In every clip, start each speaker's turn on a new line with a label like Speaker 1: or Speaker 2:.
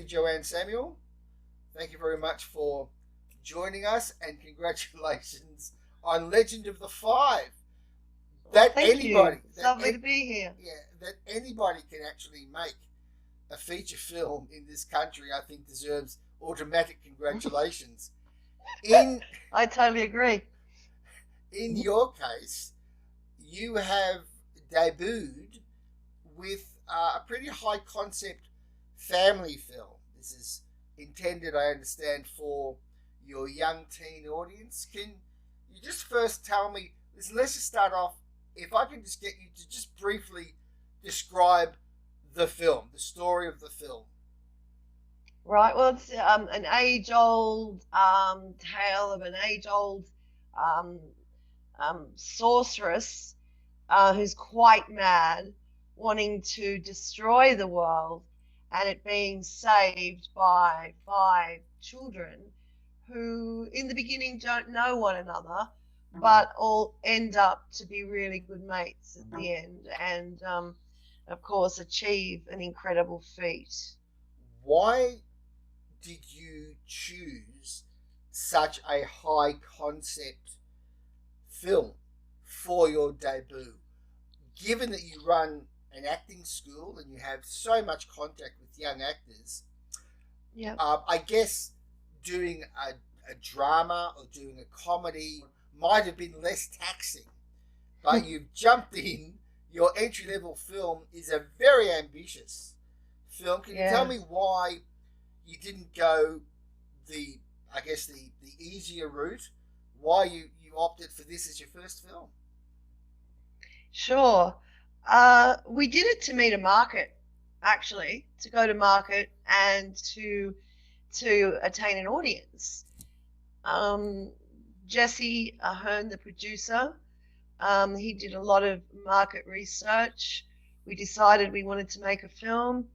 Speaker 1: Joanne Samuel. Thank you very much for joining us, and congratulations on Legend of the Five.
Speaker 2: Well,
Speaker 1: That
Speaker 2: thank you.
Speaker 1: anybody,
Speaker 2: It's
Speaker 1: that
Speaker 2: lovely to be here.
Speaker 1: yeah, that anybody can actually make a feature film in this country, I think deserves automatic congratulations. In
Speaker 2: I totally agree.
Speaker 1: in your case, you have debuted with a pretty high concept family film. This is intended, I understand, for your young teen audience. Can you just first tell me? Let's just start off. If I can just get you to just briefly describe the film, the story of the film.
Speaker 2: Right. Well, it's an age-old tale of an age-old um, sorceress who's quite mad, wanting to destroy the world, and it being saved by five children who, in the beginning, don't know one another, but all end up to be really good mates at the end, and of course, achieve an incredible feat.
Speaker 1: Why did you choose such a high concept film for your debut? Given that you run an acting school and you have so much contact with young actors,
Speaker 2: Yeah.
Speaker 1: I guess doing a drama or doing a comedy might have been less taxing, but you've jumped in. Your entry level film is a very ambitious film. Can you tell
Speaker 2: Yeah.
Speaker 1: me why you didn't go the, I guess, the easier route? Why you opted for this as your first film?
Speaker 2: Sure. We did it to meet a market, actually, to go to market and to attain an audience. Um, Jesse Ahern, the producer, he did a lot of market research. We decided we wanted to make a film,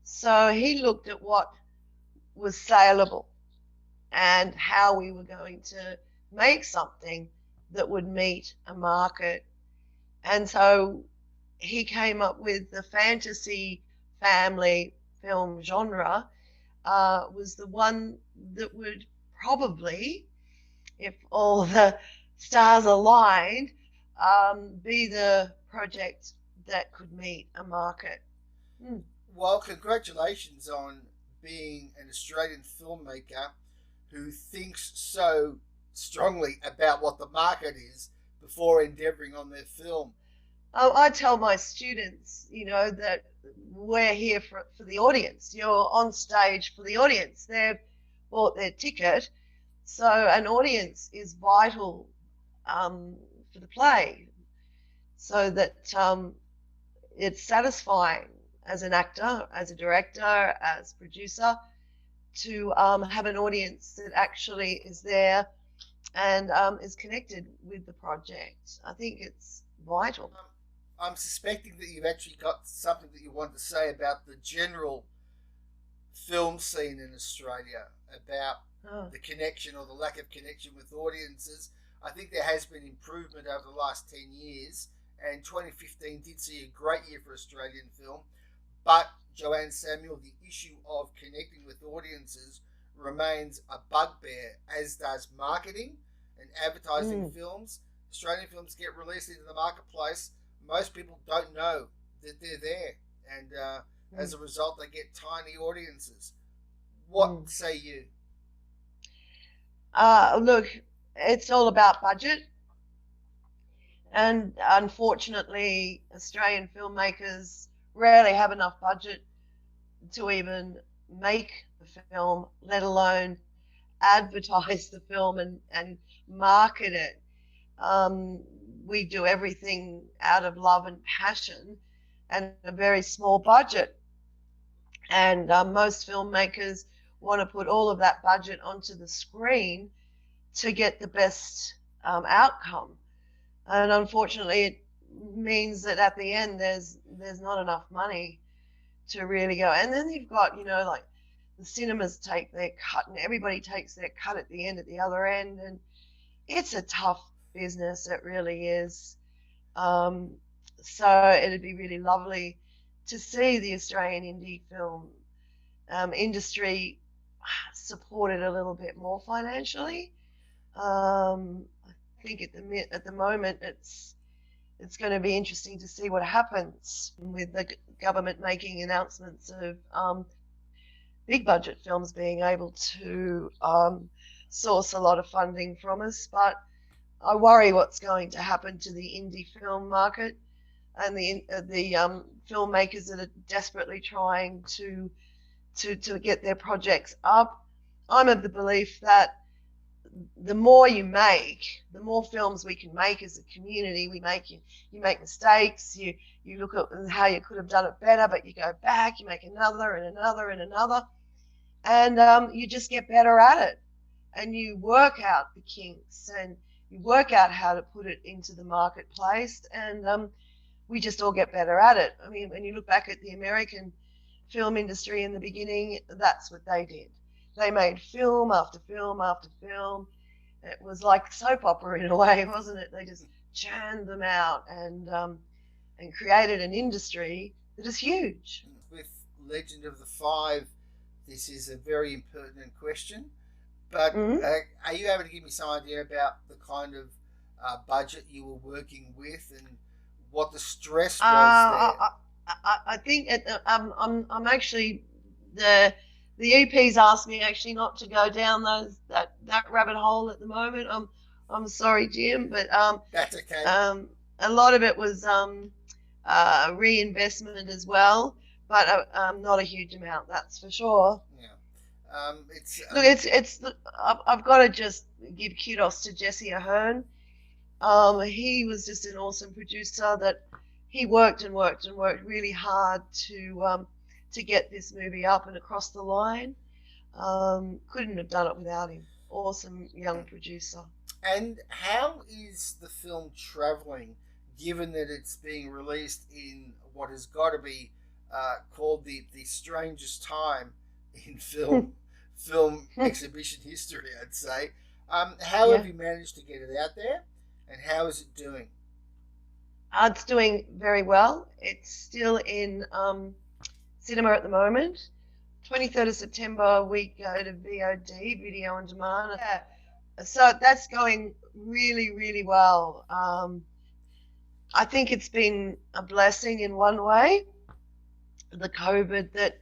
Speaker 2: so he looked at what was saleable and how we were going to make something that would meet a market. And so he came up with the fantasy family film genre was the one that would probably, if all the stars aligned, be the project that could meet a market. Hmm.
Speaker 1: Well, congratulations on being an Australian filmmaker who thinks so strongly about what the market is before endeavouring on their film.
Speaker 2: I tell my students, that we're here for the audience. You're on stage for the audience. They've bought their ticket. So an audience is vital um, for the play so that it's satisfying as an actor, as a director, as producer to have an audience that actually is there and is connected with the project. I think it's vital.
Speaker 1: I'm suspecting that you've actually got something that you want to say about the general film scene in Australia, about
Speaker 2: Oh,
Speaker 1: the connection or the lack of connection with audiences. I think there has been improvement over the last 10 years, and 2015 did see a great year for Australian film. But, Joanne Samuel, the issue of connecting with audiences remains a bugbear, as does marketing and advertising
Speaker 2: mm,
Speaker 1: films. Australian films get released into the marketplace. Most people don't know that they're there, and as
Speaker 2: mm,
Speaker 1: a result, they get tiny audiences. What
Speaker 2: mm.
Speaker 1: say you?
Speaker 2: Look, it's all about budget. And unfortunately, Australian filmmakers rarely have enough budget to even make the film, let alone advertise the film and market it. Um, we do everything out of love and passion and a very small budget. And most filmmakers want to put all of that budget onto the screen to get the best outcome. And unfortunately, it means that at the end there's not enough money to really go. And then you've got like the cinemas take their cut, and everybody takes their cut at the end, at the other end, and it's a tough business. It really is. Um, so it'd be really lovely to see the Australian indie film industry supported a little bit more financially. I think at the moment it's going to be interesting to see what happens with the government making announcements of big budget films being able to source a lot of funding from us. But I worry what's going to happen to the indie film market and the filmmakers that are desperately trying to get their projects up. I'm of the belief that the more you make, the more films we can make as a community. You make mistakes, you look at how you could have done it better, but you go back, you make another and another and another, and you just get better at it, and you work out the kinks, and you work out how to put it into the marketplace, and we just all get better at it. I mean, when you look back at the American film industry in the beginning, that's what they did. They made film after film after film. It was like soap opera in a way, wasn't it? They just churned them out and created an industry that is huge.
Speaker 1: With Legend of the Five, this is a very impertinent question, but are you able to give me some idea about the kind of budget you were working with and what the stress was there?
Speaker 2: I think I'm actually the EPs asked me actually not to go down that rabbit hole at the moment. I'm sorry, Jim, but
Speaker 1: that's okay.
Speaker 2: A lot of it was reinvestment as well, but not a huge amount, that's for sure.
Speaker 1: Yeah.
Speaker 2: Look, I've got to just give kudos to Jesse Ahern. He was just an awesome producer that he worked and worked and worked really hard to get this movie up and across the line. Couldn't have done it without him. Awesome young producer.
Speaker 1: And how is the film travelling, given that it's being released in what has got to be called the strangest time in film exhibition history, I'd say. How have you managed to get it out there, and how is it doing?
Speaker 2: It's doing very well. It's still in cinema at the moment. 23rd of September, we go to VOD, video on demand. Yeah. So that's going really, really well. I think it's been a blessing in one way, the COVID, that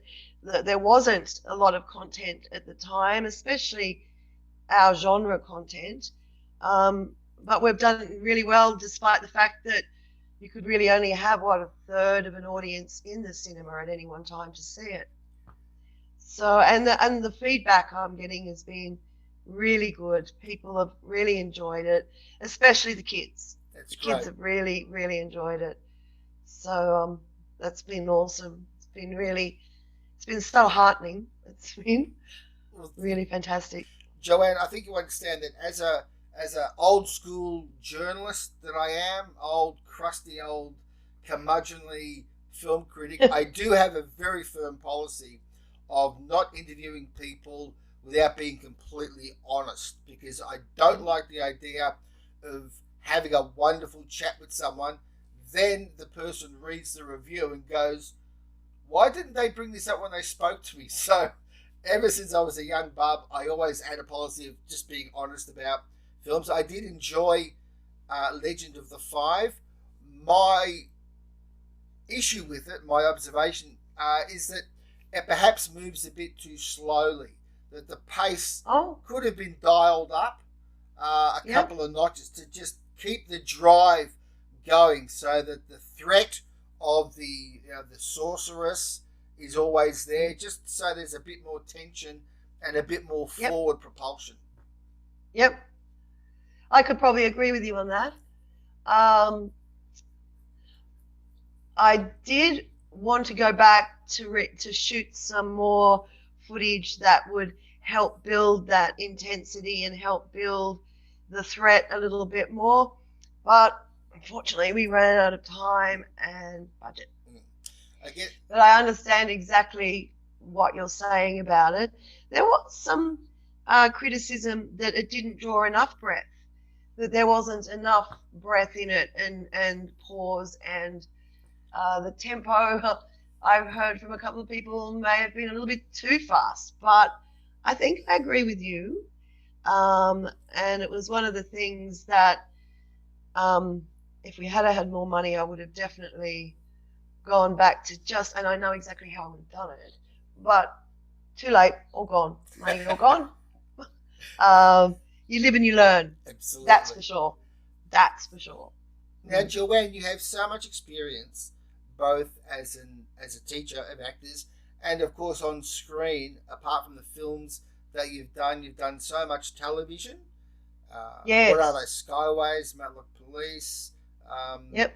Speaker 2: there wasn't a lot of content at the time, especially our genre content. But we've done really well despite the fact that you could really only have, a third of an audience in the cinema at any one time to see it. So, and the feedback I'm getting has been really good. People have really enjoyed it, especially the kids.
Speaker 1: That's
Speaker 2: great. Kids have really, really enjoyed it. So that's been awesome. It's been so heartening. It's been really fantastic.
Speaker 1: Joanne, I think you understand that as a old school journalist that I am, crusty old curmudgeonly film critic, I do have a very firm policy of not interviewing people without being completely honest, because I don't like the idea of having a wonderful chat with someone, then the person reads the review and goes, why didn't they bring this up when they spoke to me? So ever since I was a young bub, I always had a policy of just being honest about films. I did enjoy Legend of the Five. My issue with it, my observation, is that it perhaps moves a bit too slowly. That the pace could have been dialed up a couple of notches to just keep the drive going, so that the threat of the sorceress is always there, just so there's a bit more tension and a bit more forward propulsion.
Speaker 2: Yep. I could probably agree with you on that. I did want to go back to shoot some more footage that would help build that intensity and help build the threat a little bit more, but unfortunately we ran out of time and budget. But I understand exactly what you're saying about it. There was some criticism that it didn't draw enough breath, that there wasn't enough breath in it and pause, and the tempo. I've heard from a couple of people may have been a little bit too fast, but I think I agree with you. And it was one of the things that if we had more money, I would have definitely gone back to and I know exactly how I would have done it, but too late, all gone, money all gone. You live and you learn.
Speaker 1: Absolutely.
Speaker 2: That's for sure. That's for sure.
Speaker 1: Now, Joanne, you have so much experience, both as a teacher of actors and, of course, on screen. Apart from the films that you've done so much television.
Speaker 2: Yes.
Speaker 1: What are they? Skyways, Matlock Police.
Speaker 2: Yep.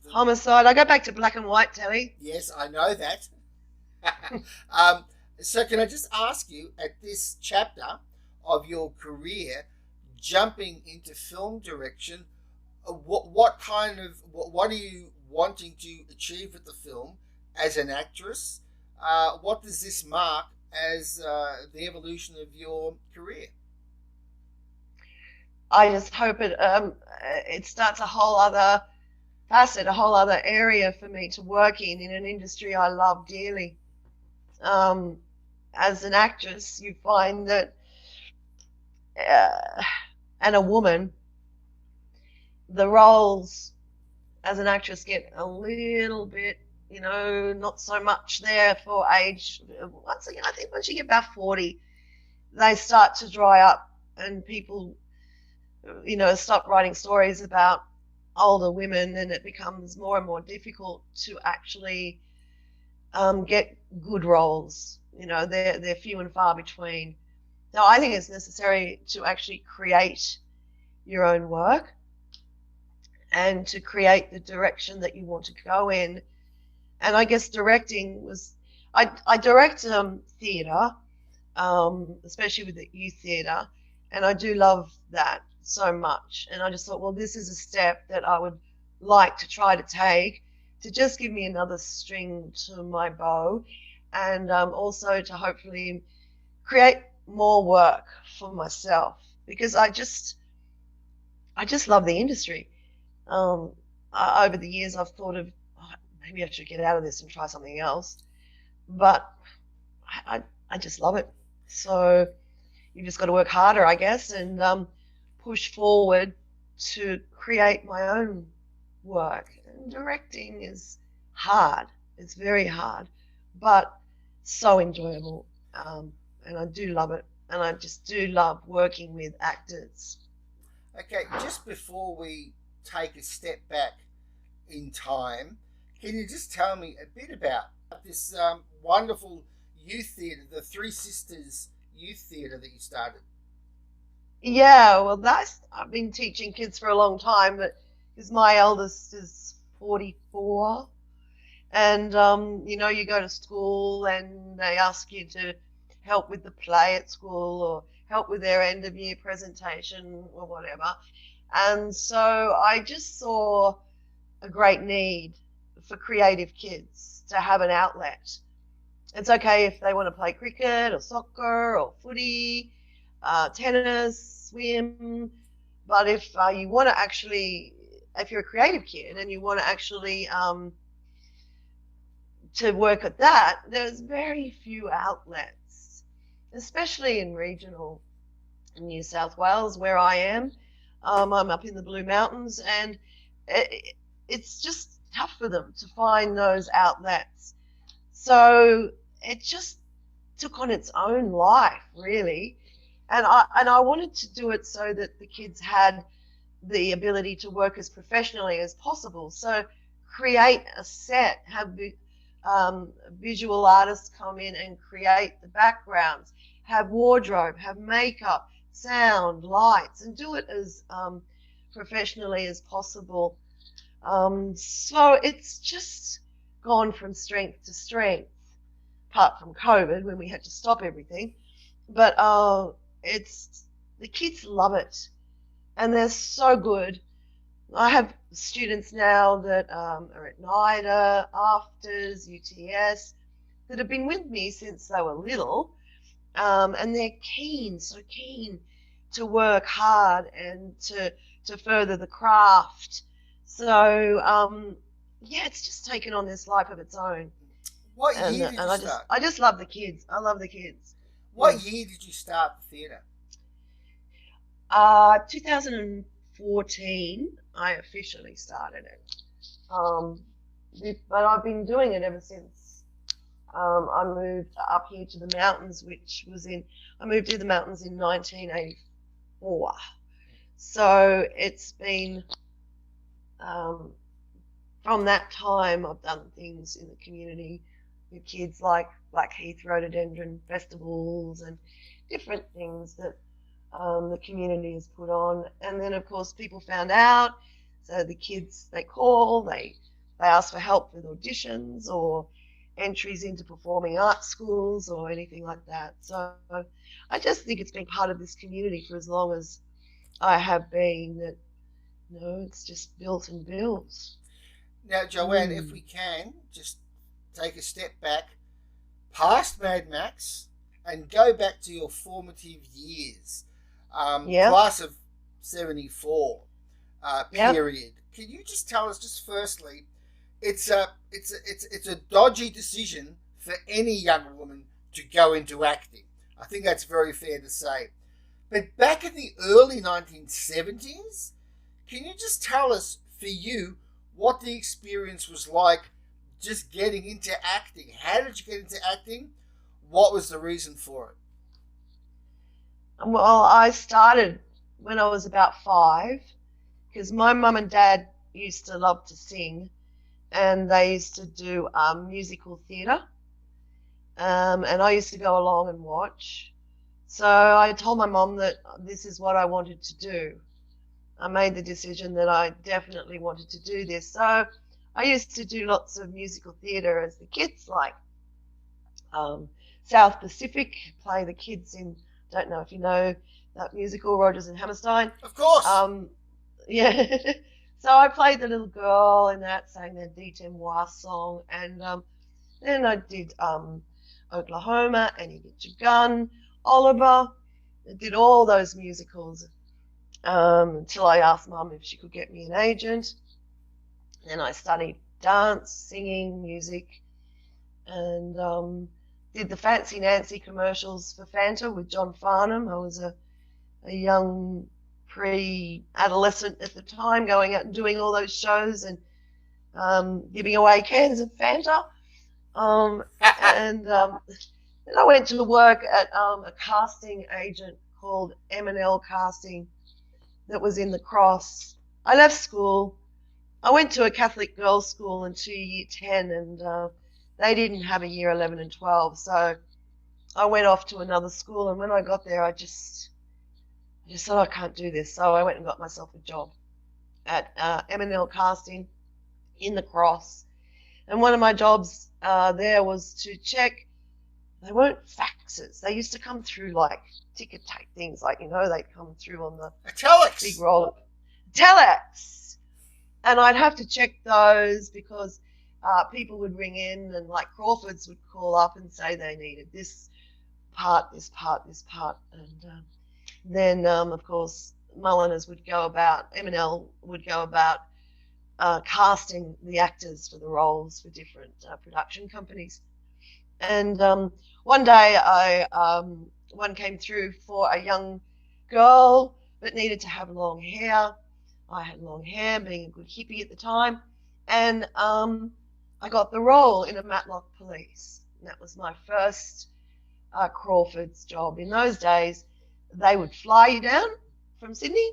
Speaker 2: Homicide. I go back to black and white telly.
Speaker 1: Yes, I know that. So can I just ask you, at this chapter of your career, jumping into film direction, what are you wanting to achieve with the film as an actress? What does this mark as the evolution of your career?
Speaker 2: I just hope it starts a whole other facet, a whole other area for me to work in an industry I love dearly. As an actress, you find that, and a woman, the roles as an actress get a little bit, not so much there for age. Once again, I think once you get about 40, they start to dry up, and people, stop writing stories about older women, and it becomes more and more difficult to actually get good roles. They're few and far between. Now, I think it's necessary to actually create your own work and to create the direction that you want to go in. And I guess directing was, I direct theatre, especially with the youth theatre, and I do love that so much. And I just thought, well, this is a step that I would like to try to take to just give me another string to my bow, and also to hopefully create more work for myself, because I just love the industry. Over the years, I've thought of maybe I should get out of this and try something else, but I just love it. So you just got to work harder, I guess, and push forward to create my own work. And directing is hard. It's very hard, but so enjoyable. And I do love it. And I just do love working with actors.
Speaker 1: Okay, just before we take a step back in time, can you just tell me a bit about this wonderful youth theatre, the Three Sisters Youth Theatre that you started?
Speaker 2: Yeah, well, I've been teaching kids for a long time, but because my eldest is 44, and you go to school and they ask you to help with the play at school or help with their end of year presentation or whatever. And so I just saw a great need for creative kids to have an outlet. It's okay if they want to play cricket or soccer or footy, tennis, swim, but if you want to actually, if you're a creative kid and you want to actually to work at that, there's very few outlets, especially in regional New South Wales where I am. I'm up in the Blue Mountains, and it's just tough for them to find those outlets. So it just took on its own life, really. And I wanted to do it so that the kids had the ability to work as professionally as possible. So create a set, have visual artists come in and create the backgrounds, have wardrobe, have makeup, sound, lights, and do it as professionally as possible. So it's just gone from strength to strength, apart from COVID when we had to stop everything. But the kids love it, and they're so good. I have students now that are at NIDA, AFTRS, UTS, that have been with me since they were little, and they're so keen to work hard and to further the craft. So, it's just taken on this life of its own.
Speaker 1: What
Speaker 2: and
Speaker 1: year did you start?
Speaker 2: I just love the kids. I love the kids.
Speaker 1: What year did you start the theatre?
Speaker 2: 2014, I officially started it. But I've been doing it ever since. I moved up here to the mountains, I moved to the mountains in 1984. So it's been, from that time, I've done things in the community with kids like Blackheath rhododendron festivals and different things that the community has put on. And then, of course, people found out. So the kids, they call, they ask for help with auditions or entries into performing arts schools or anything like that. So I just think it's been part of this community for as long as I have been, that, it's just built and built.
Speaker 1: Now, Joanne, if we can, just take a step back past Mad Max and go back to your formative years. Class of 74 period. Can you just tell us, just firstly, it's a dodgy decision for any young woman to go into acting. I think that's very fair to say. But back in the early 1970s, can you just tell us, for you, what the experience was like just getting into acting? How did you get into acting? What was the reason for it?
Speaker 2: Well, I started when I was about 5, because my mum and dad used to love to sing, and they used to do musical theatre, and I used to go along and watch. So I told my mum that this is what I wanted to do. I made the decision that I definitely wanted to do this. So I used to do lots of musical theatre as the kids, like South Pacific, play the kids in, don't know if you know that musical, Rodgers and Hammerstein.
Speaker 1: Of course.
Speaker 2: Yeah. So I played the little girl in that, sang the Dites-moi song, and then I did Oklahoma, Annie Get Your Gun, Oliver. I did all those musicals until I asked Mum if she could get me an agent. Then I studied dance, singing, music, and did the Fancy Nancy commercials for Fanta with John Farnham. I was a young pre-adolescent at the time, going out and doing all those shows and giving away cans of Fanta. And then I went to work at a casting agent called M&L Casting that was in the Cross. I left school. I went to a Catholic girls' school until year 10, and they didn't have a year 11 and 12. So I went off to another school, and when I got there, I just thought, I can't do this. So I went and got myself a job at M&L Casting in the Cross. And one of my jobs there was to check. They weren't faxes. They used to come through like ticket tape things, like, they'd come through on the
Speaker 1: telex.
Speaker 2: Big roll. Telex. And I'd have to check those because people would ring in, and like Crawfords would call up and say they needed this part, this part, this part. And then, of course, Mulliners would go about, M&L would go about casting the actors for the roles for different production companies. And one day one came through for a young girl that needed to have long hair. I had long hair, being a good hippie at the time. And I got the role in a Matlock Police. And that was my first Crawfords job. In those days, they would fly you down from Sydney.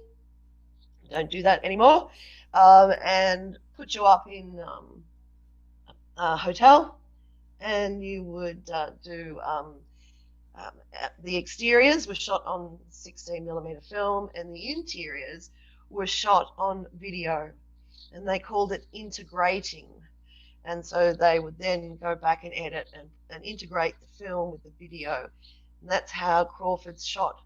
Speaker 2: Don't do that anymore. And put you up in a hotel, and you would do the exteriors were shot on 16mm film, and the interiors were shot on video, and they called it integrating. And so they would then go back and edit and integrate the film with the video. And that's how Crawford's shot.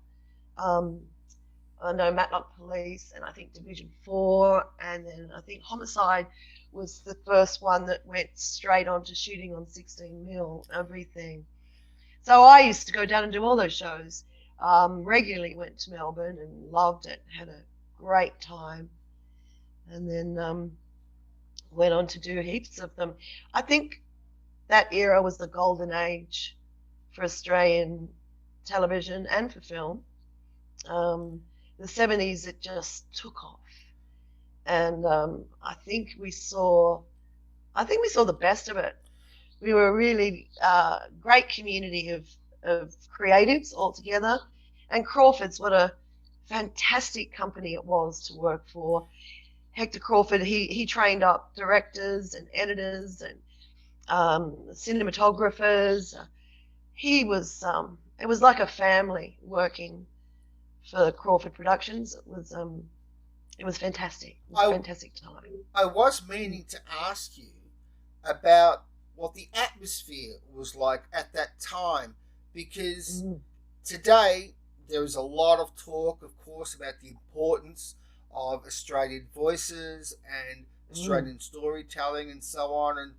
Speaker 2: I know Matlock Police, and I think Division 4, and then I think Homicide was the first one that went straight on to shooting on 16mm, everything. So I used to go down and do all those shows. Regularly went to Melbourne and loved it, had a great time. And then went on to do heaps of them. I think that era was the golden age for Australian television and for film. The 70s, it just took off, and I think we saw the best of it. We were a really great community of creatives all together, and Crawfords, what a fantastic company it was to work for. Hector Crawford, he trained up directors and editors and cinematographers. He was it was like a family working for Crawford Productions. It was fantastic. It was a fantastic time.
Speaker 1: I was meaning to ask you about what the atmosphere was like at that time, because today there is a lot of talk, of course, about the importance of Australian voices and Australian storytelling and so on, and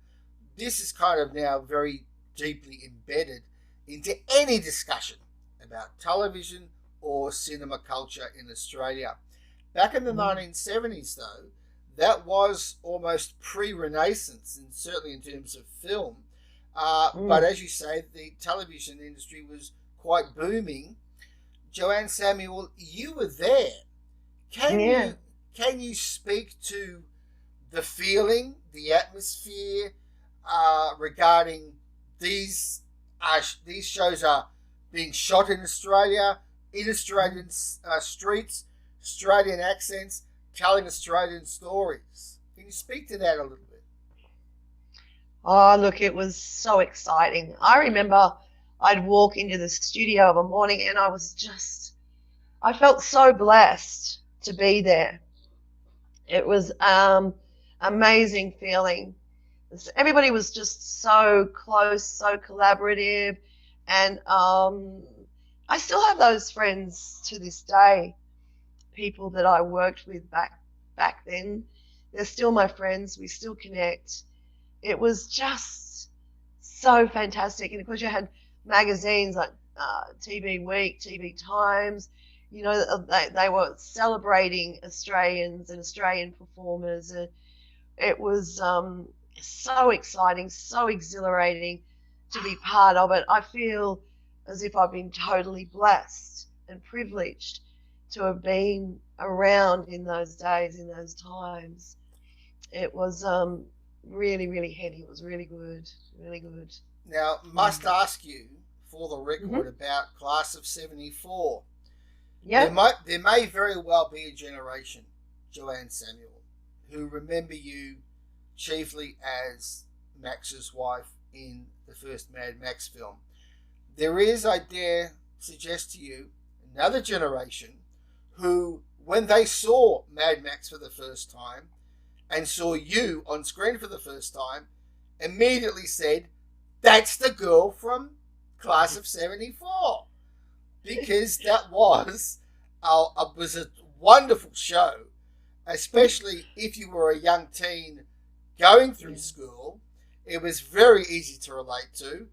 Speaker 1: this is kind of now very deeply embedded into any discussion about television or cinema culture in Australia. Back in the 1970s, though, that was almost pre-Renaissance, and certainly in terms of film. But as you say, the television industry was quite booming. Joanne Samuel, you were there. Can you speak to the feeling, the atmosphere regarding these shows are being shot in Australia, in Australian streets, Australian accents, telling Australian stories? Can you speak to that a little bit?
Speaker 2: Oh, look, it was so exciting. I remember I'd walk into the studio of a morning and I felt so blessed to be there. It was amazing feeling. Everybody was just so close, so collaborative, and I still have those friends to this day, people that I worked with back then. They're still my friends. We still connect. It was just so fantastic. And of course, you had magazines like TV Week, TV Times. You know, they were celebrating Australians and Australian performers. And it was so exciting, so exhilarating to be part of it. I feel as if I've been totally blessed and privileged to have been around in those days, in those times. It was really, really heady. It was really good, really good.
Speaker 1: Now, must ask you, for the record, about Class of 74.
Speaker 2: Yeah.
Speaker 1: There may very well be a generation, Joanne Samuel, who remember you chiefly as Max's wife in the first Mad Max film. There is, I dare suggest to you, another generation who, when they saw Mad Max for the first time and saw you on screen for the first time, immediately said, "That's the girl from Class of 74." Because that was a wonderful show, especially if you were a young teen going through school. It was very easy to relate to.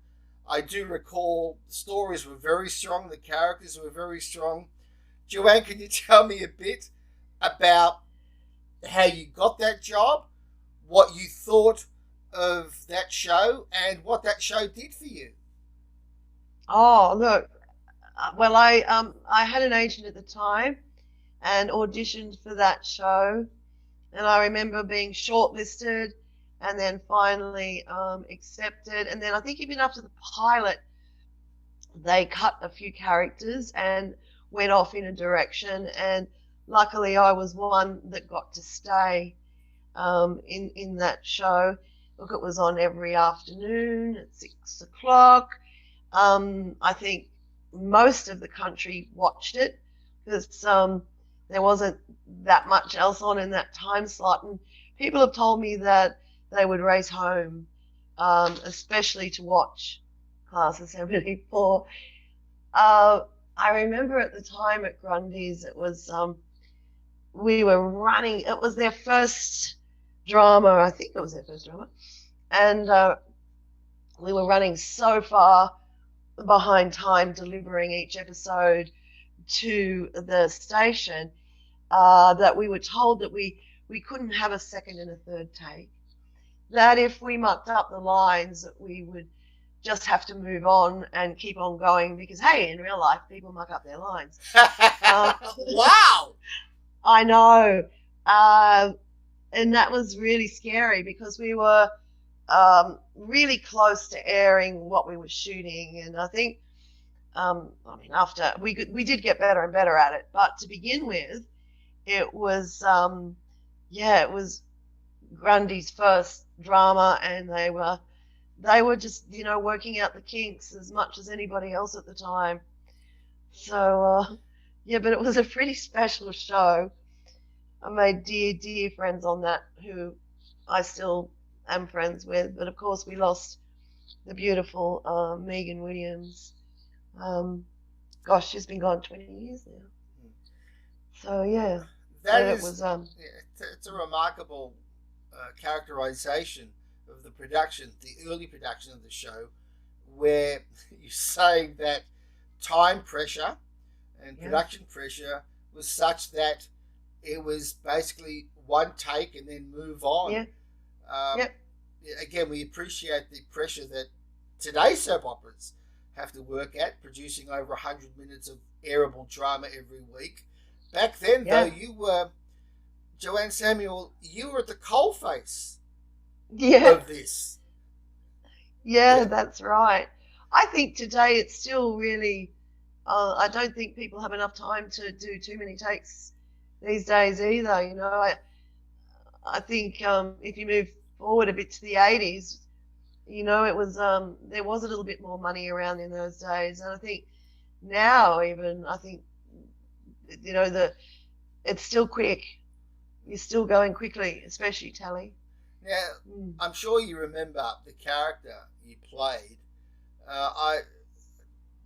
Speaker 1: I do recall the stories were very strong, the characters were very strong. Joanne, can you tell me a bit about how you got that job, what you thought of that show, and what that show did for you?
Speaker 2: Oh, look. Well, I had an agent at the time and auditioned for that show, and I remember being shortlisted and then finally accepted. And then I think even after the pilot, they cut a few characters and went off in a direction. And luckily, I was one that got to stay in that show. Look, it was on every afternoon at 6 o'clock. I think most of the country watched it because there wasn't that much else on in that time slot. And people have told me that they would race home, especially to watch Class of 74. I remember at the time at Grundy's, it was we were running. It was their first drama. I think it was their first drama, and we were running so far behind time delivering each episode to the station that we were told that we couldn't have a second and a third take. that if we mucked up the lines, that we would just have to move on and keep on going because, hey, in real life, people muck up their lines.
Speaker 1: Wow.
Speaker 2: I know. And that was really scary because we were really close to airing what we were shooting. And I think, after we did get better and better at it. But to begin with, it was, it was Grundy's first drama, and they were just, working out the kinks as much as anybody else at the time. So, but it was a pretty special show. I made dear friends on that who I still am friends with. But of course, we lost the beautiful Megan Williams. She's been gone 20 years now. So, yeah.
Speaker 1: It's a remarkable characterization of the production, the early production of the show, where you're saying that time pressure and production pressure was such that it was basically one take and then move on. Again, we appreciate the pressure that today's soap operas have to work at, producing over 100 minutes of airable drama every week. Back then, though, you were, Joanne Samuel, you were at the coalface of this.
Speaker 2: Yeah, that's right. I think today it's still really, I don't think people have enough time to do too many takes these days either. I think if you move forward a bit to the 80s, it was there was a little bit more money around in those days, and I think now even it's still quick. You're still going quickly, especially Tally.
Speaker 1: Now, I'm sure you remember the character you played.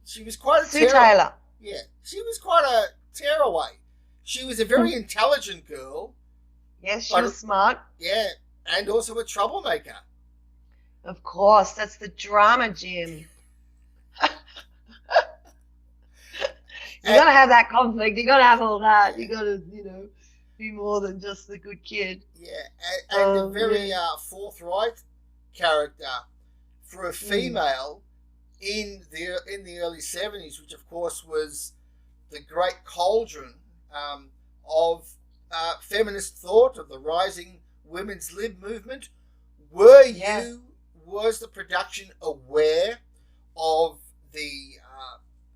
Speaker 1: She was quite a
Speaker 2: Sue Taylor.
Speaker 1: Yeah, she was quite a tearaway. She was a very intelligent girl.
Speaker 2: Yes, she was smart.
Speaker 1: Yeah, and also a troublemaker.
Speaker 2: Of course, that's the drama gem. You got to have that conflict. You got to have all that. You got to, be more than just the good kid.
Speaker 1: Yeah, and a very forthright character for a female in the early 70s, which of course was the great cauldron of feminist thought, of the rising women's lib movement. Was the production aware of the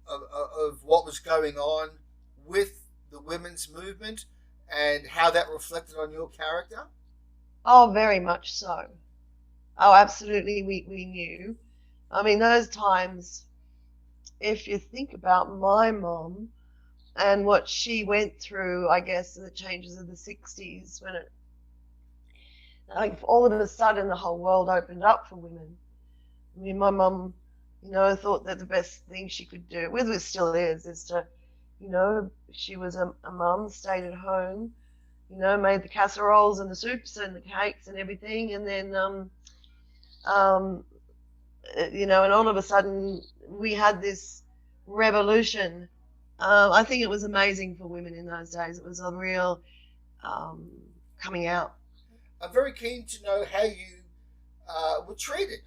Speaker 1: of what was going on with the women's movement and how that reflected on your character?
Speaker 2: Oh, very much so. Oh, absolutely, we knew. I mean, those times, if you think about my mom and what she went through, I guess, the changes of the 60s, when all of a sudden the whole world opened up for women. I mean, my mum, thought that the best thing she could do, whether it still is to, she was a mum, stayed at home, made the casseroles and the soups and the cakes and everything, and then, and all of a sudden we had this revolution. I think it was amazing for women in those days. It was a real coming out.
Speaker 1: I'm very keen to know how you were treated.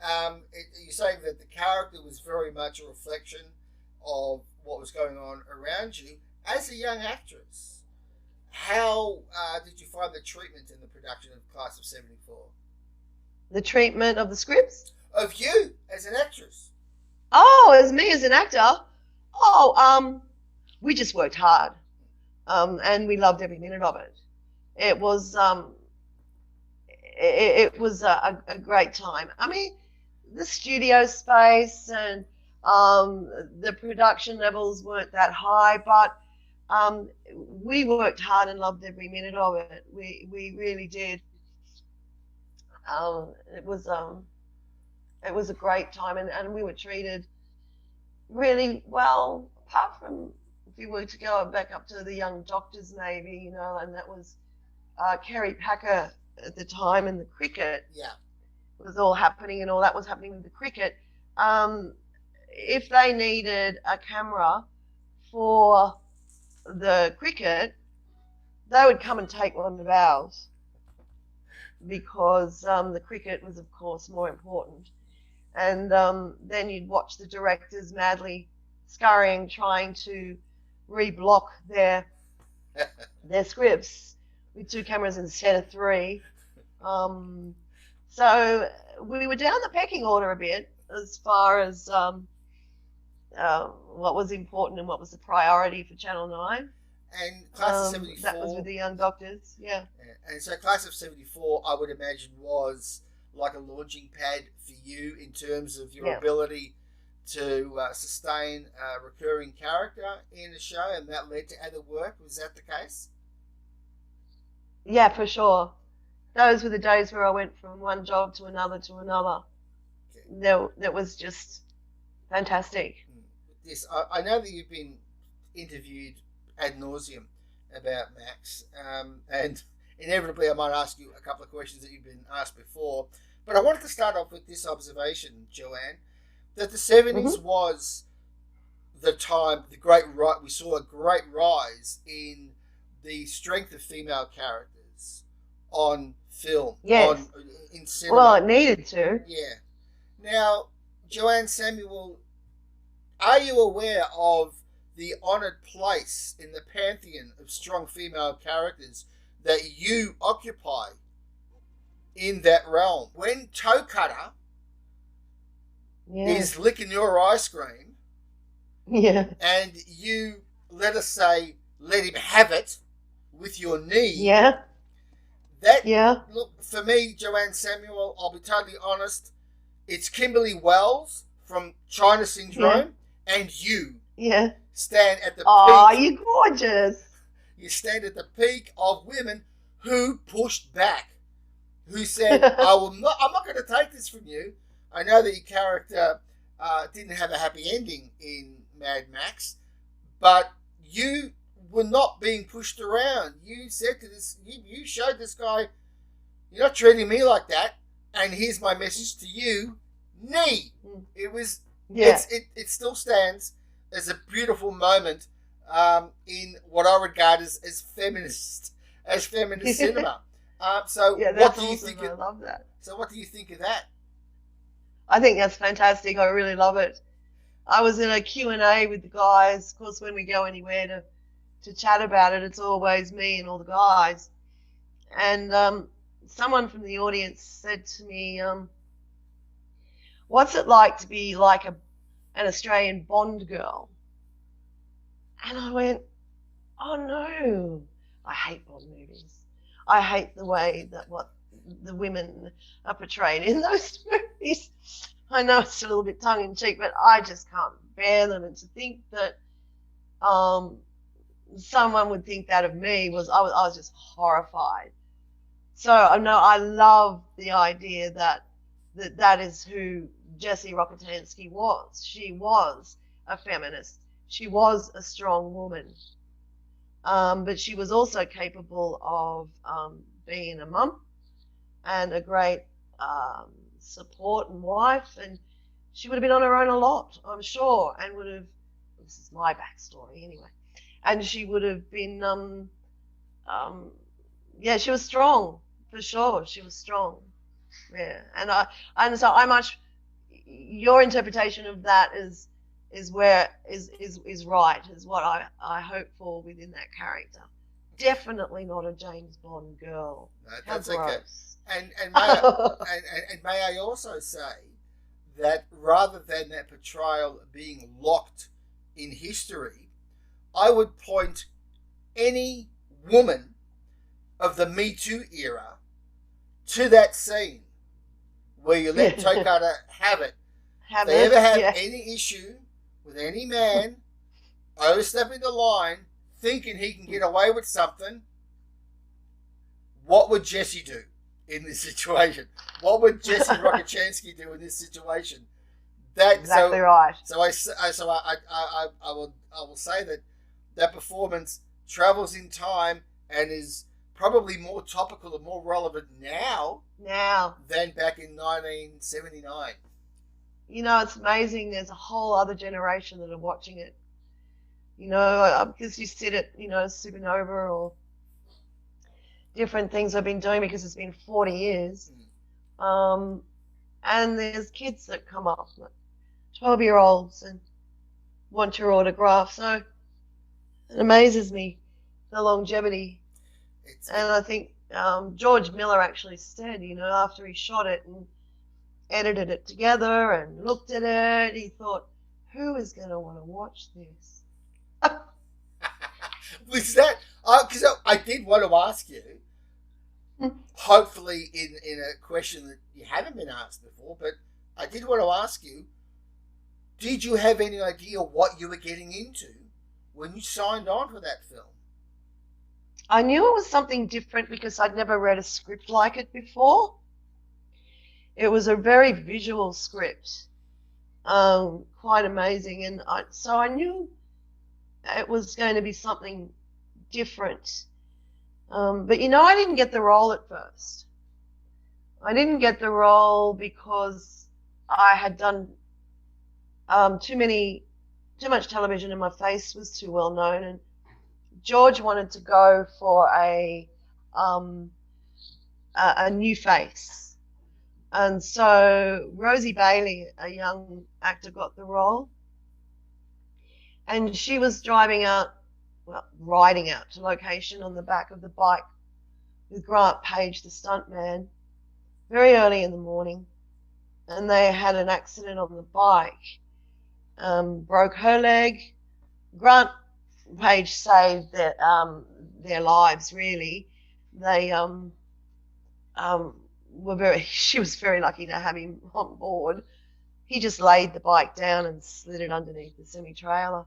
Speaker 1: You're saying that the character was very much a reflection of what was going on around you. As a young actress, how did you find the treatment in the production of Class of 74?
Speaker 2: The treatment of the scripts?
Speaker 1: Of you as an actress.
Speaker 2: Oh, as me as an actor? Oh, we just worked hard. And we loved every minute of it. It was a great time. I mean, the studio space and the production levels weren't that high, but we worked hard and loved every minute of it. We really did. It was a great time, and we were treated really well, apart from if you were to go back up to the Young Doctors maybe, and that was Kerry Packer at the time in the cricket.
Speaker 1: Yeah.
Speaker 2: It was all happening, and all that was happening with the cricket. If they needed a camera for the cricket, they would come and take one of ours. because the cricket was, of course, more important. And then you'd watch the directors madly scurrying, trying to reblock their scripts with 2 cameras instead of 3. So we were down the pecking order a bit as far as what was important and what was the priority for Channel 9.
Speaker 1: And Class of 74...
Speaker 2: That was with the Young Doctors, yeah.
Speaker 1: And so Class of 74, I would imagine, was like a launching pad for you in terms of your ability to sustain a recurring character in a show, and that led to other work. Was that the case?
Speaker 2: Yeah, for sure. Those were the days where I went from one job to another to another. Okay. That was just fantastic.
Speaker 1: Yes, I know that you've been interviewed ad nauseum about Max, and inevitably I might ask you a couple of questions that you've been asked before, but I wanted to start off with this observation, Joanne, that the 70s was the time, we saw a great rise in the strength of female characters on film, in cinema.
Speaker 2: Well, it needed to.
Speaker 1: Yeah. Now, Joanne Samuel, are you aware of the honoured place in the pantheon of strong female characters that you occupy in that realm? When Toe Cutter is licking your ice cream, and you, let us say, let him have it with your knee, look, for me, Joanne Samuel, I'll be totally honest, it's Kimberly Wells from China Syndrome, and you stand at the peak.
Speaker 2: Oh, you're gorgeous.
Speaker 1: You stand at the peak of women who pushed back, who said, I'm not going to take this from you. I know that your character didn't have a happy ending in Mad Max, but you were not being pushed around. You said to this, you showed this guy, you're not treating me like that, and here's my message to you, knee. It was, it still stands as a beautiful moment in what I regard as feminist cinema. So what do you think?
Speaker 2: I love that.
Speaker 1: So what do you think of that?
Speaker 2: I think that's fantastic. I really love it. I was in a Q&A with the guys. Of course, when we go anywhere to chat about it, it's always me and all the guys. And someone from the audience said to me, what's it like to be like an Australian Bond girl? And I went, oh no, I hate Bond movies. I hate the way that what the women are portrayed in those movies. I know it's a little bit tongue-in-cheek, but I just can't bear them. And to think that someone would think that of me I was just horrified. So I love the idea that is who Jessie Rockatansky was. She was a feminist. She was a strong woman. But she was also capable of being a mum and a great support and wife, and she would have been on her own a lot, I'm sure, and would have, this is my backstory anyway, and she would have been, she was strong, for sure, she was strong, and so your interpretation of that is right, is what I hope for within that character. Definitely not a James Bond girl.
Speaker 1: No, that's okay. And may I also say that rather than that portrayal being locked in history, I would point any woman of the metoo era to that scene where you let Toe Cutter have it. If they ever have any issue with any man overstepping the line, thinking he can get away with something, what would Jessie do in this situation? What would Jessie Rockatansky do in this situation?
Speaker 2: Exactly right.
Speaker 1: So I will say that performance travels in time and is probably more topical and more relevant now than back in 1979.
Speaker 2: You know, it's amazing. There's a whole other generation that are watching it. You know, because you sit at, Supernova or different things I've been doing because it's been 40 years. And there's kids that come up, like 12-year-olds, and want your autograph. So it amazes me, the longevity. And I think George Miller actually said, after he shot it and edited it together and looked at it, he thought, who is going to want to watch this?
Speaker 1: Was that, because I did want to ask you, hopefully in a question that you haven't been asked before, but I did want to ask you, did you have any idea what you were getting into when you signed on for that film?
Speaker 2: I knew it was something different because I'd never read a script like it before. It was a very visual script, quite amazing, and so I knew it was going to be something different. But I didn't get the role at first. I didn't get the role because I had done too much television and my face was too well known, and George wanted to go for a new face. And so Rosie Bailey, a young actor, got the role. And she was riding out to location on the back of the bike with Grant Page, the stuntman, very early in the morning. And they had an accident on the bike, broke her leg. Grant Page saved their lives, really. They she was very lucky to have him on board. He just laid the bike down and slid it underneath the semi-trailer.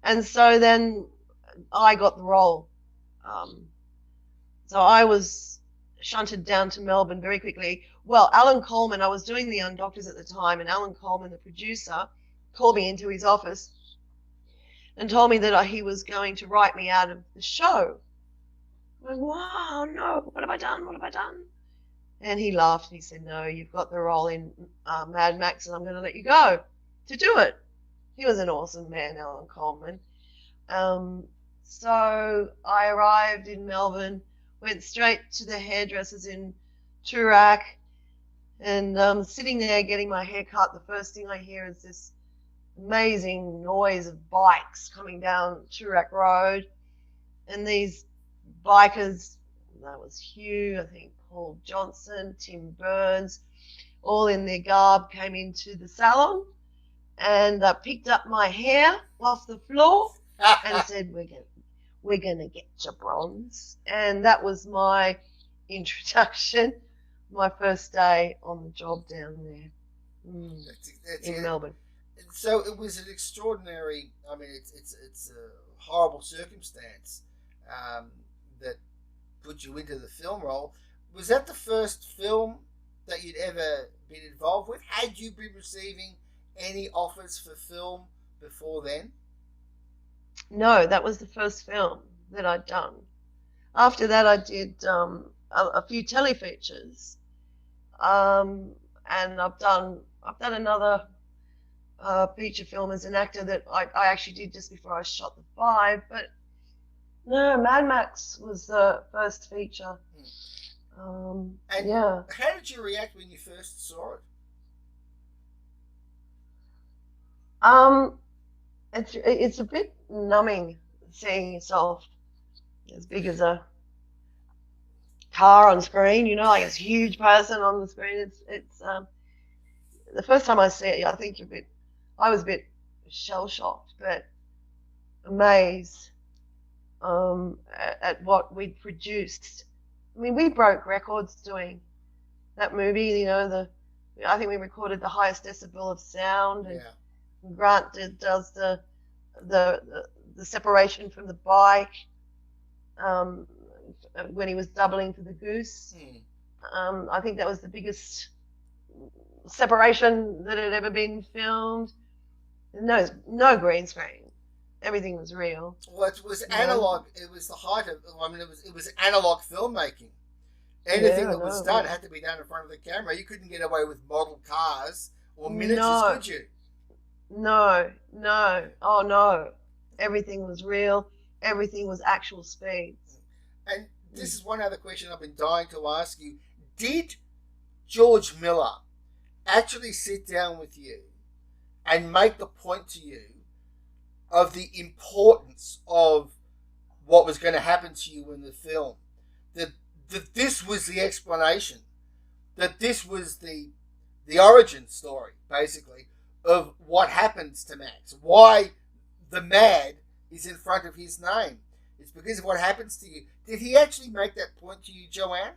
Speaker 2: And so then I got the role. So I was shunted down to Melbourne very quickly. Well, Alan Coleman, I was doing The Young Doctors at the time, and Alan Coleman, the producer, called me into his office and told me that he was going to write me out of the show. I went, wow, no, what have I done? What have I done? And he laughed and he said, no, you've got the role in Mad Max and I'm going to let you go to do it. He was an awesome man, Alan Coleman. So I arrived in Melbourne, went straight to the hairdressers in Toorak, and sitting there getting my hair cut, the first thing I hear is this amazing noise of bikes coming down Toorak Road. And these bikers, that was Hugh, I think Paul Johnson, Tim Burns, all in their garb, came into the salon and picked up my hair off the floor and said, we're gonna get you bronze. And that was my introduction, my first day on the job down there in Melbourne.
Speaker 1: So it was an extraordinary, I mean, it's a horrible circumstance that put you into the film role. Was that the first film that you'd ever been involved with? Had you been receiving any offers for film before then?
Speaker 2: No, that was the first film that I'd done. After that, I did a few telefeatures, and I've done another feature film as an actor that I actually did just before I shot The Five. But no, Mad Max was the first feature.
Speaker 1: And
Speaker 2: yeah.
Speaker 1: How did you react when you first saw it?
Speaker 2: It's a bit numbing seeing yourself as big as a car on screen, like this huge person on the screen. It's the first time I see it, I think I was a bit shell shocked, but amazed at what we'd produced. I mean, we broke records doing that movie. I think we recorded the highest decibel of sound, and Grant does the separation from the bike when he was doubling for the goose. I think that was the biggest separation that had ever been filmed. No green screen. Everything was real.
Speaker 1: Well, it was analog. It was the height of. I mean, it was analog filmmaking. Anything that was done had to be done in front of the camera. You couldn't get away with model cars or miniatures, could you?
Speaker 2: No. Oh no. Everything was real. Everything was actual speeds.
Speaker 1: And this is one other question I've been dying to ask you. Did George Miller actually sit down with you and make the point to you of the importance of what was going to happen to you in the film? That this was the explanation, that this was the origin story, basically, of what happens to Max. Why the mad is in front of his name. It's because of what happens to you. Did he actually make that point to you, Joanne?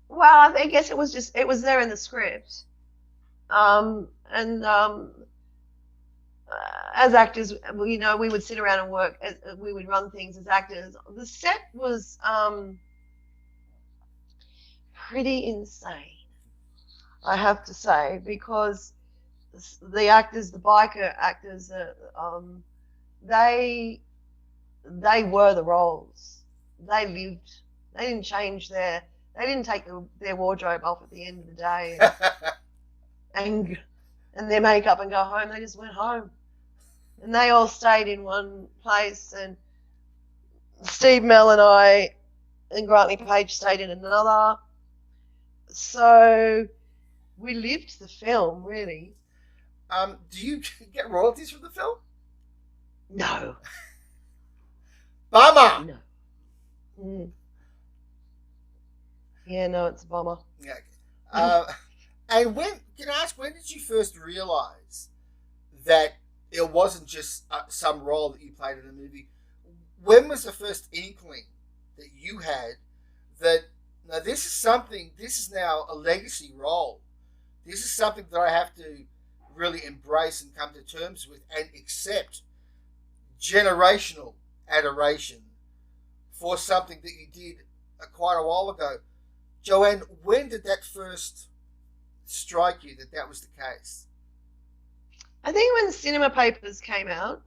Speaker 2: Well, I guess it was there in the script. As actors, we would sit around and work. We would run things as actors. The set was pretty insane, I have to say, because the actors, the biker actors, they were the roles. They lived. They didn't change They didn't take their wardrobe off at the end of the day and their makeup and go home. They just went home, and they all stayed in one place. And Steve, Mel, and I, and Grundy Page stayed in another. So we lived the film, really.
Speaker 1: Do you get royalties from the film?
Speaker 2: No.
Speaker 1: Bummer.
Speaker 2: No. Mm. Yeah, no, it's a bummer.
Speaker 1: Yeah. And when did you first realise that it wasn't just some role that you played in a movie? When was the first inkling that you had that now this is now a legacy role? This is something that I have to really embrace and come to terms with and accept generational adoration for something that you did quite a while ago. Joanne, when did that first strike you that was the case?
Speaker 2: I think when Cinema Papers came out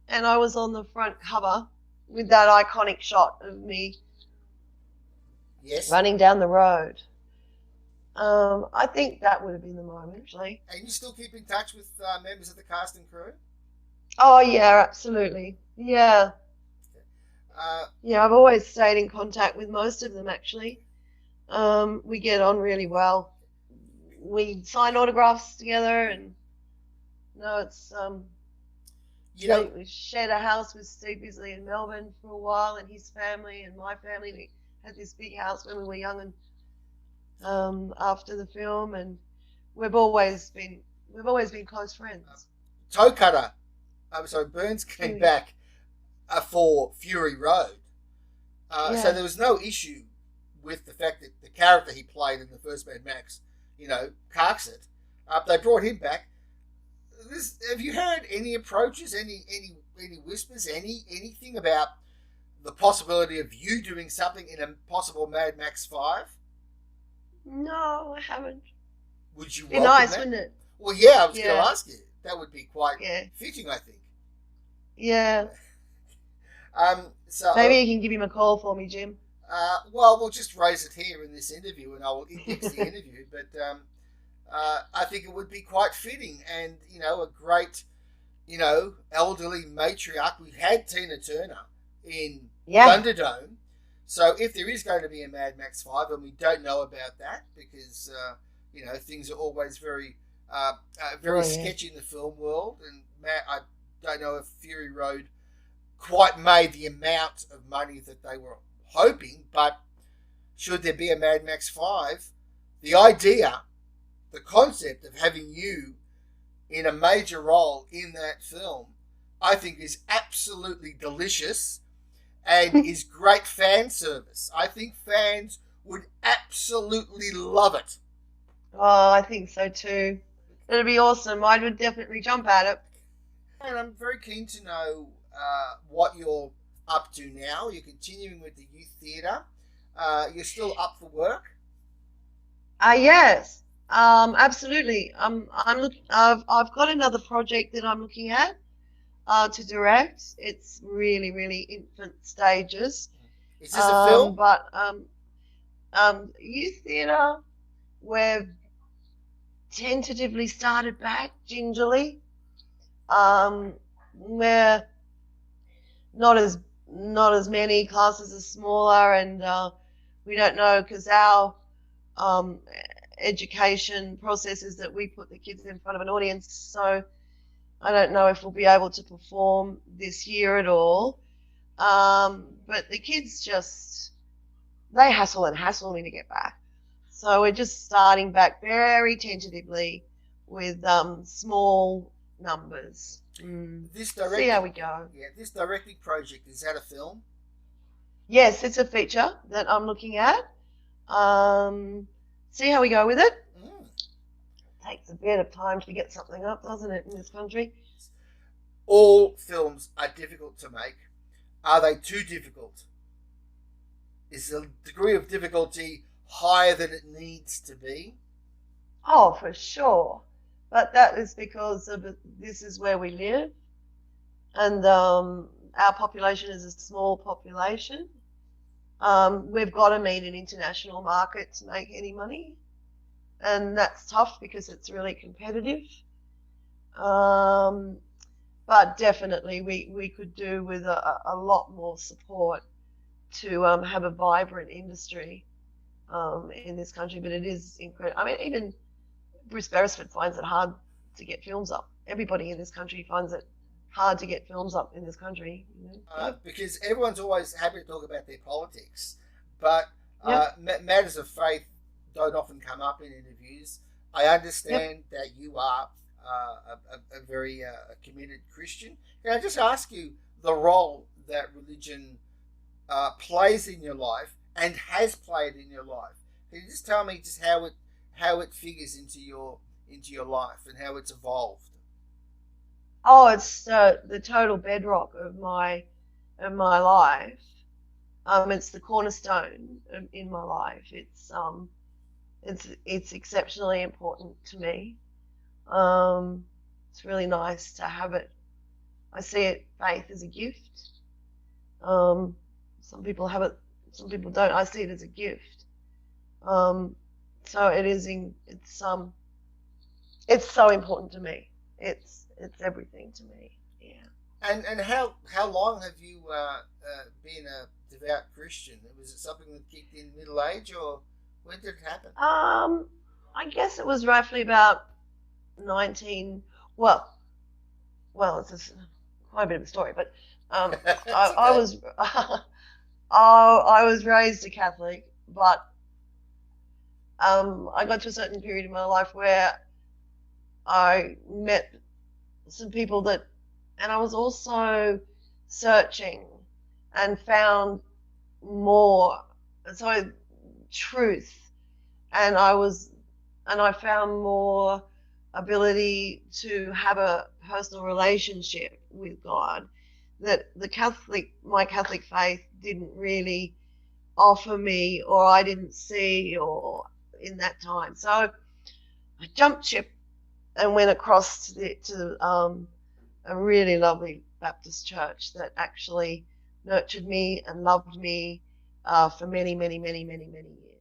Speaker 2: and I was on the front cover with that iconic shot of me running down the road. I think that would have been the moment, actually.
Speaker 1: And you still keep in touch with members of the cast and crew?
Speaker 2: Oh, yeah, absolutely. Yeah. I've always stayed in contact with most of them, actually. We get on really well. We sign autographs together, and it's we shared a house with Steve Bisley in Melbourne for a while, and his family and my family. We had this big house when we were young, and after the film, and we've always been close friends.
Speaker 1: Toe Cutter, Burns came back for Fury Road, so there was no issue with the fact that the character he played in the first Mad Max, carks it. They brought him back. Have you heard any approaches, any whispers, anything about the possibility of you doing something in a possible Mad Max 5?
Speaker 2: No, I haven't.
Speaker 1: Would you?
Speaker 2: Be nice, wouldn't it?
Speaker 1: Well, yeah, I was going to ask you. That would be quite fitting, I think.
Speaker 2: Yeah.
Speaker 1: So
Speaker 2: maybe you can give him a call for me, Jim.
Speaker 1: Well, we'll just raise it here in this interview, and I will index the interview. But I think it would be quite fitting, and a great, elderly matriarch. We had Tina Turner in Thunderdome, so if there is going to be a Mad Max 5, and we don't know about that because things are always very sketchy in the film world, and I don't know if Fury Road quite made the amount of money that they were hoping, but should there be a Mad Max 5, the idea, the concept of having you in a major role in that film, I think is absolutely delicious and is great fan service. I think fans would absolutely love it.
Speaker 2: Oh, I think so too. It'd be awesome. I would definitely jump at it.
Speaker 1: And I'm very keen to know what you're up to now. You're continuing with the youth theatre. You're still up for work?
Speaker 2: Yes, absolutely. I've got another project that I'm looking at to direct. It's really, really infant stages.
Speaker 1: Is this a film?
Speaker 2: But youth theatre, we've tentatively started back gingerly. We're not as not as many, classes are smaller, and we don't know because our um, education process is that we put the kids in front of an audience. So I don't know if we'll be able to perform this year at all. But the kids just, they hustle and hassle me to get back. So we're just starting back very tentatively with small numbers.
Speaker 1: This
Speaker 2: See how we go.
Speaker 1: Yeah, this directing project, is that a film?
Speaker 2: Yes, it's a feature that I'm looking at. See how we go with it.
Speaker 1: Mm.
Speaker 2: Takes a bit of time to get something up, doesn't it, in this country?
Speaker 1: All films are difficult to make. Are they too difficult? Is the degree of difficulty higher than it needs to be?
Speaker 2: Oh, for sure. But that is because of this is where we live, and our population is a small population. We've got to meet an international market to make any money, and that's tough because it's really competitive. But definitely we could do with a lot more support to have a vibrant industry in this country. But it is incredible. I mean, even Bruce Beresford finds it hard to get films up. Everybody in this country finds it hard to get films up in this country.
Speaker 1: Because everyone's always happy to talk about their politics, but matters of faith don't often come up in interviews. I understand that you are a very committed Christian. Can I just ask you the role that religion plays in your life and has played in your life? Can you just tell me just how it figures into your life and how it's evolved?
Speaker 2: Oh, it's the total bedrock of my life. It's the cornerstone in my life. It's exceptionally important to me. It's really nice to have it. I see it, faith, as a gift. Some people have it, some people don't. I see it as a gift. So it's so important to me. It's everything to me. Yeah.
Speaker 1: And how long have you been a devout Christian? Was it something that kicked in middle age, or when did it happen?
Speaker 2: I guess it was roughly about 19. Well, it's quite a bit of a story, but I was I was raised a Catholic, but I got to a certain period in my life where I met some people and I was also searching and found more, so truth, and I found more ability to have a personal relationship with God that my Catholic faith didn't really offer me, or I didn't see, or in that time. So I jumped ship and went across to a really lovely Baptist church that actually nurtured me and loved me for many, many, many, many, many years.